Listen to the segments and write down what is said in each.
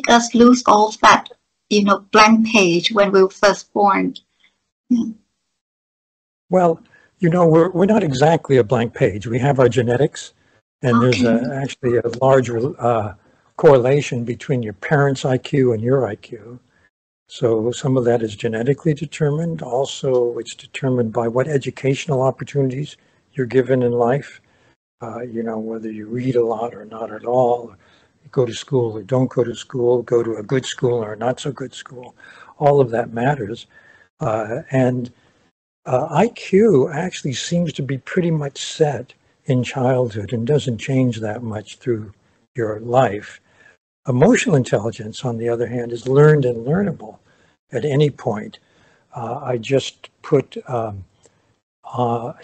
make us lose all that, blank page when we were first born? Yeah. Well, we're not exactly a blank page. We have our genetics, and there's actually a large correlation between your parents' IQ and your IQ. So some of that is genetically determined. Also, it's determined by what educational opportunities you're given in life. Whether you read a lot or not at all, you go to school or don't go to school, go to a good school or not so good school. All of that matters. And IQ actually seems to be pretty much set in childhood and doesn't change that much through your life. Emotional intelligence, on the other hand, is learned and learnable at any point. I just put an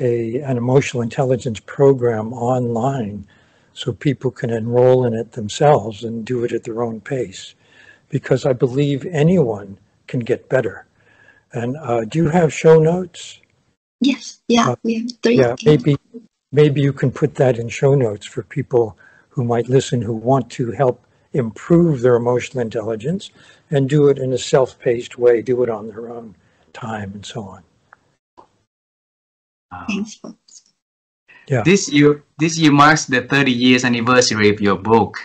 emotional intelligence program online so people can enroll in it themselves and do it at their own pace, because I believe anyone can get better. And do you have show notes? Yes, yeah, we have 3. Yeah, maybe you can put that in show notes for people who might listen, who want to help improve their emotional intelligence and do it in a self-paced way, do it on their own time and so on. Thanks. Yeah. This year marks the 30 years anniversary of your book.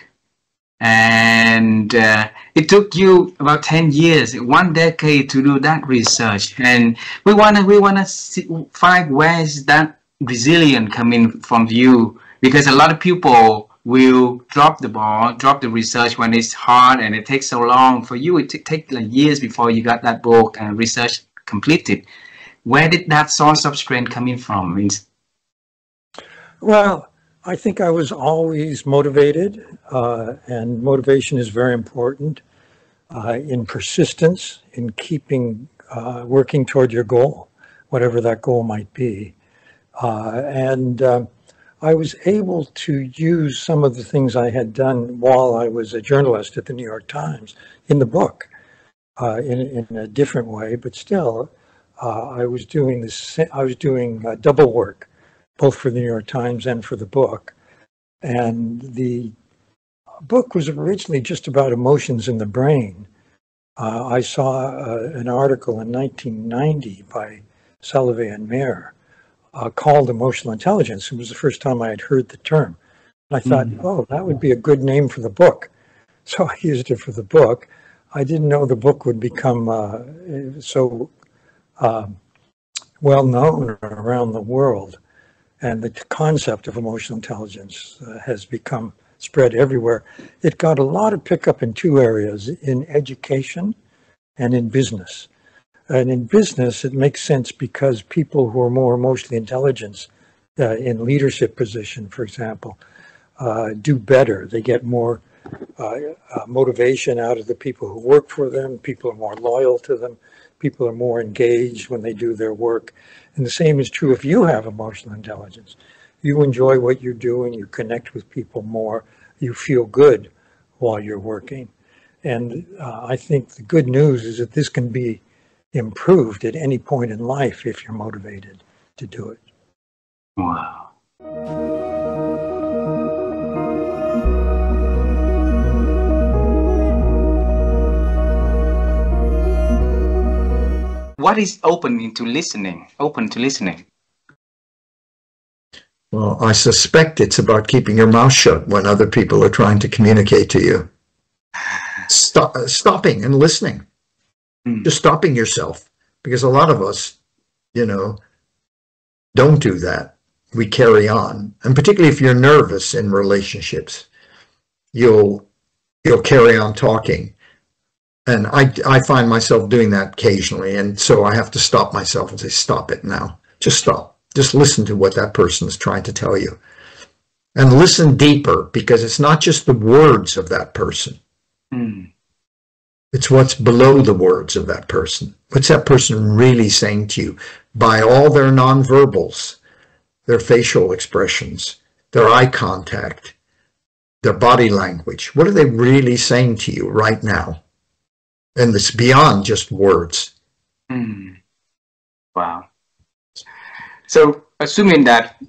And it took you about 10 years, 1 decade to do that research. And we wanna find where is that resilience coming from you, because a lot of people will drop the ball, drop the research when it's hard and it takes so long. For you, it takes like years before you got that book and research completed. Where did that source of strength coming from? Well, I think I was always motivated, and motivation is very important in persistence, in keeping working toward your goal, whatever that goal might be. I was able to use some of the things I had done while I was a journalist at the New York Times in the book in a different way, but still I was doing double work, both for the New York Times and for the book. And the book was originally just about emotions in the brain. I saw an article in 1990 by Salovey and Mayer called Emotional Intelligence. It was the first time I had heard the term. And I thought, oh, that would be a good name for the book. So I used it for the book. I didn't know the book would become so well known around the world. And the concept of emotional intelligence has become spread everywhere. It got a lot of pickup in 2 areas, in education and in business. And in business, it makes sense because people who are more emotionally intelligent in leadership position, for example, do better. They get more motivation out of the people who work for them. People are more loyal to them. People are more engaged when they do their work. And the same is true if you have emotional intelligence. You enjoy what you're doing, you connect with people more, you feel good while you're working. And I think the good news is that this can be improved at any point in life if you're motivated to do it. Wow. What is open to listening? Well, I suspect it's about keeping your mouth shut when other people are trying to communicate to you. Stopping and listening. Just stopping yourself, because a lot of us, don't do that. We carry on, and particularly if you're nervous in relationships, you'll carry on talking. And I find myself doing that occasionally, and so I have to stop myself and say, stop it now. Just stop. Just listen to what that person is trying to tell you. And listen deeper, because it's not just the words of that person. It's what's below the words of that person. What's that person really saying to you? By all their nonverbals, their facial expressions, their eye contact, their body language. What are they really saying to you right now? And it's beyond just words. Wow. So, assuming that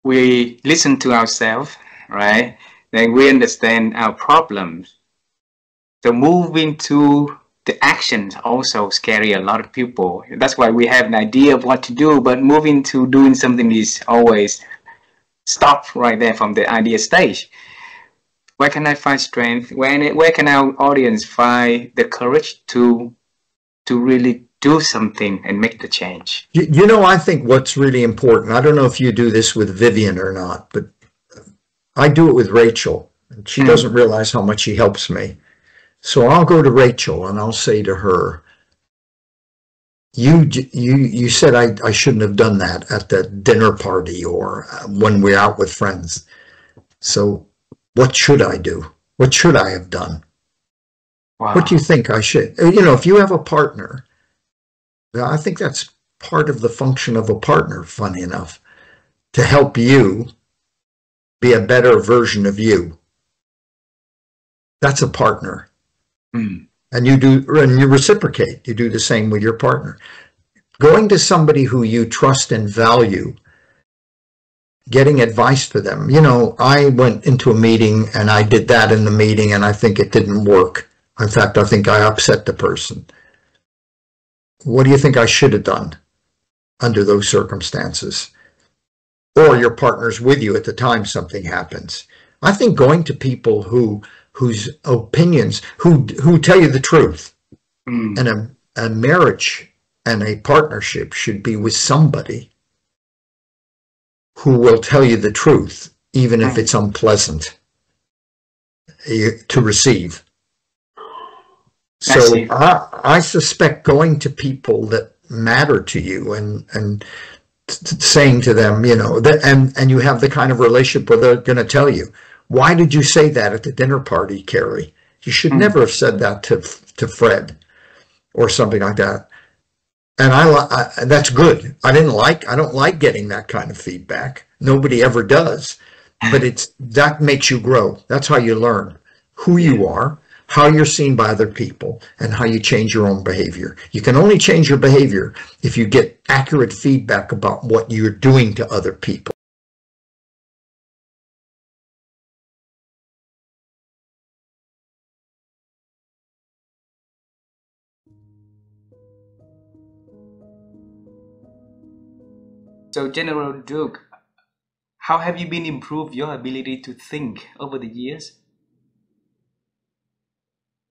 we listen to ourselves, right? Then we understand our problems. So moving to the actions also scary a lot of people. That's why we have an idea of what to do, but moving to doing something is always stop right there from the idea stage. Where can I find strength? Where can our audience find the courage to really do something and make the change? You know, I think what's really important, I don't know if you do this with Vivian or not, but I do it with Rachel. She doesn't realize how much she helps me. So I'll go to Rachel and I'll say to her, you said I shouldn't have done that at the dinner party or when we're out with friends. So what should I do? What should I have done? Wow. What do you think I should? You know, if you have a partner, I think that's part of the function of a partner, funny enough, to help you be a better version of you. That's a partner. And you reciprocate. You do the same with your partner. Going to somebody who you trust and value, getting advice for them. You know, I went into a meeting and I did that in the meeting and I think it didn't work. In fact, I think I upset the person. What do you think I should have done under those circumstances? Or your partner's with you at the time something happens. I think going to people whose opinions, who tell you the truth, and a marriage and a partnership should be with somebody who will tell you the truth, even if it's unpleasant to receive. So I suspect going to people that matter to you and saying to them, you know, that, and you have the kind of relationship where they're going to tell you, why did you say that at the dinner party, Cary? You should never have said that to Fred or something like that. And that's good. I don't like getting that kind of feedback. Nobody ever does, but that makes you grow. That's how you learn who you are, how you're seen by other people, and how you change your own behavior. You can only change your behavior if you get accurate feedback about what you're doing to other people. So, General Duke, how have you been improved your ability to think over the years?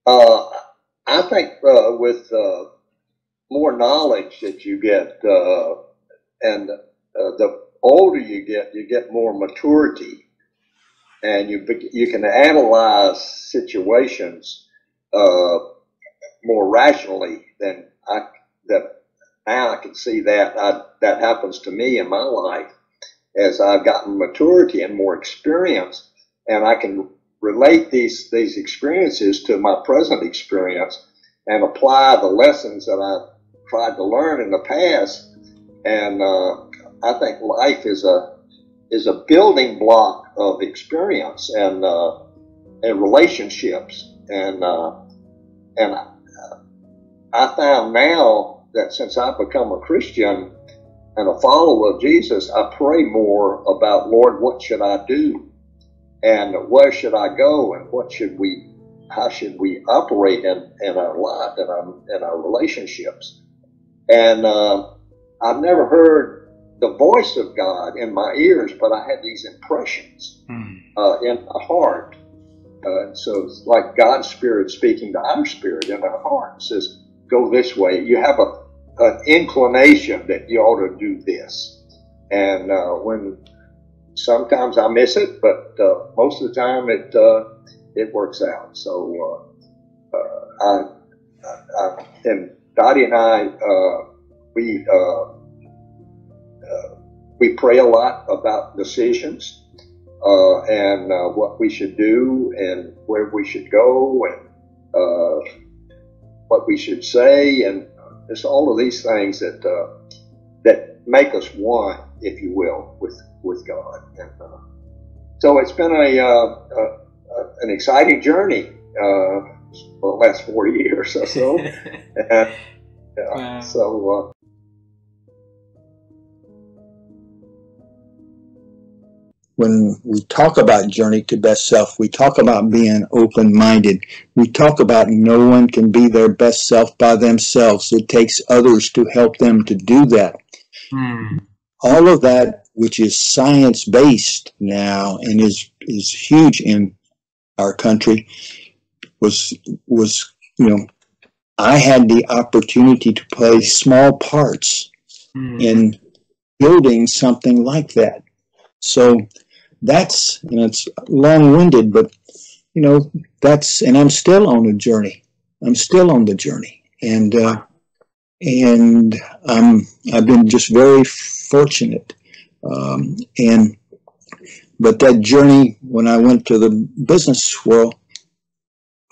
I think with more knowledge that you get, and the older you get more maturity, and you can analyze situations more rationally than now I can see that that happens to me in my life as I've gotten maturity and more experience, and I can relate these experiences to my present experience and apply the lessons that I've tried to learn in the past. And I think life is a building block of experience and relationships. And I found now that since I've become a Christian and a follower of Jesus, I pray more about, Lord, what should I do? And where should I go? And how should we operate in our life, in our relationships? And I've never heard the voice of God in my ears, but I had these impressions in my heart. So it's like God's Spirit speaking to our spirit in our heart. It says, go this way. You have an inclination that you ought to do this. And when sometimes I miss it, but most of the time it works out. So and Dottie and I, we pray a lot about decisions and what we should do and where we should go and what we should say, and it's all of these things that make us one, if you will, with God. And so it's been an exciting journey for the last 40 years or so. Wow. when we talk about journey to best self, we talk about being open-minded. We talk about no one can be their best self by themselves. It takes others to help them to do that. All of that, which is science-based now and is huge in our country, was I had the opportunity to play small parts in building something like that. So that's, it's long-winded, but that's, and I'm still on the journey. I'm still on the journey, and I've been just very fortunate. But that journey, when I went to the business world,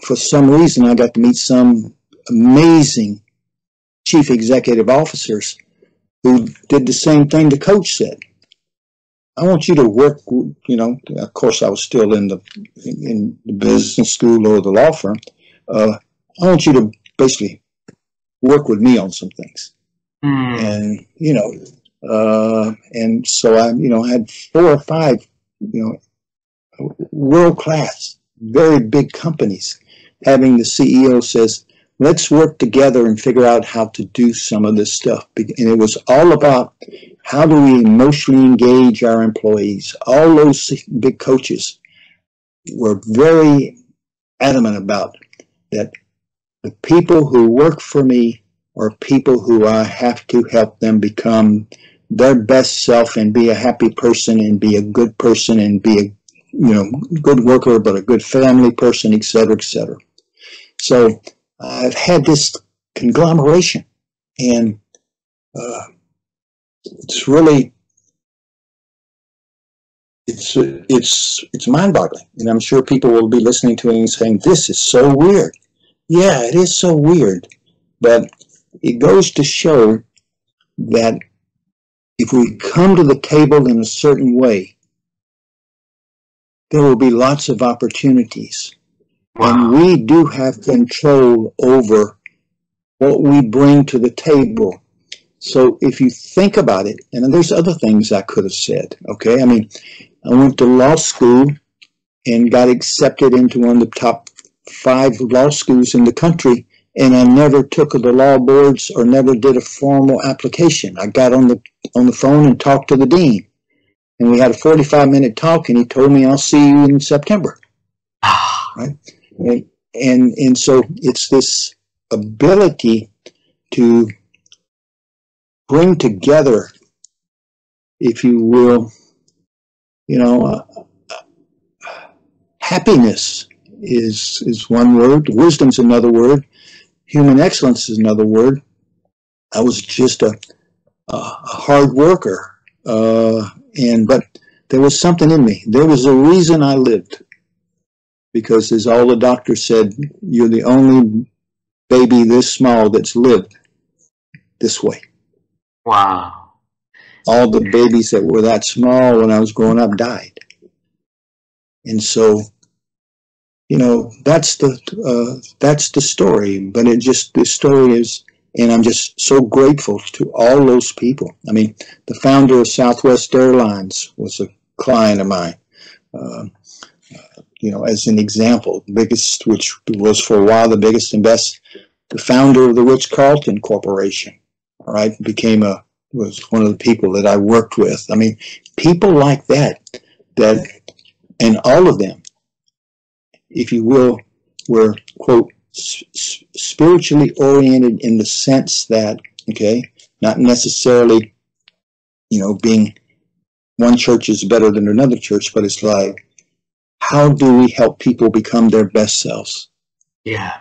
for some reason, I got to meet some amazing chief executive officers who did the same thing the coach said. I want you to work, of course I was still in the business school or the law firm. I want you to basically work with me on some things. And, and so I had 4 or 5, world-class, very big companies having the CEO says, let's work together and figure out how to do some of this stuff. And it was all about how do we emotionally engage our employees. All those big coaches were very adamant about that. The people who work for me are people who I have to help them become their best self and be a happy person and be a good person and be a good worker, but a good family person, et cetera, et cetera. So I've had this conglomeration, and it's really, it's mind-boggling. And I'm sure people will be listening to it and saying, this is so weird. Yeah, it is so weird. But it goes to show that if we come to the table in a certain way, there will be lots of opportunities. Wow. And we do have control over what we bring to the table. So if you think about it, and there's other things I could have said, okay? I mean, I went to law school and got accepted into one of the top 5 law schools in the country, and I never took the law boards or never did a formal application. I got on the phone and talked to the dean, and we had a 45-minute talk, and he told me, I'll see you in September. Right? And so it's this ability to bring together, if you will, happiness is one word, wisdom's another word, human excellence is another word. I was just a hard worker, but there was something in me. There was a reason I lived. Because as all the doctors said, you're the only baby this small that's lived this way. Wow. All the babies that were that small when I was growing up died. And so, that's the story. But the story is, and I'm just so grateful to all those people. I mean, the founder of Southwest Airlines was a client of mine. As an example, biggest, which was for a while the biggest and best, the founder of the Ritz-Carlton Corporation, all right, was one of the people that I worked with. I mean, people like that, and all of them, if you will, were, quote, spiritually oriented in the sense that, okay, not necessarily, being one church is better than another church, but it's like, how do we help people become their best selves? Yeah.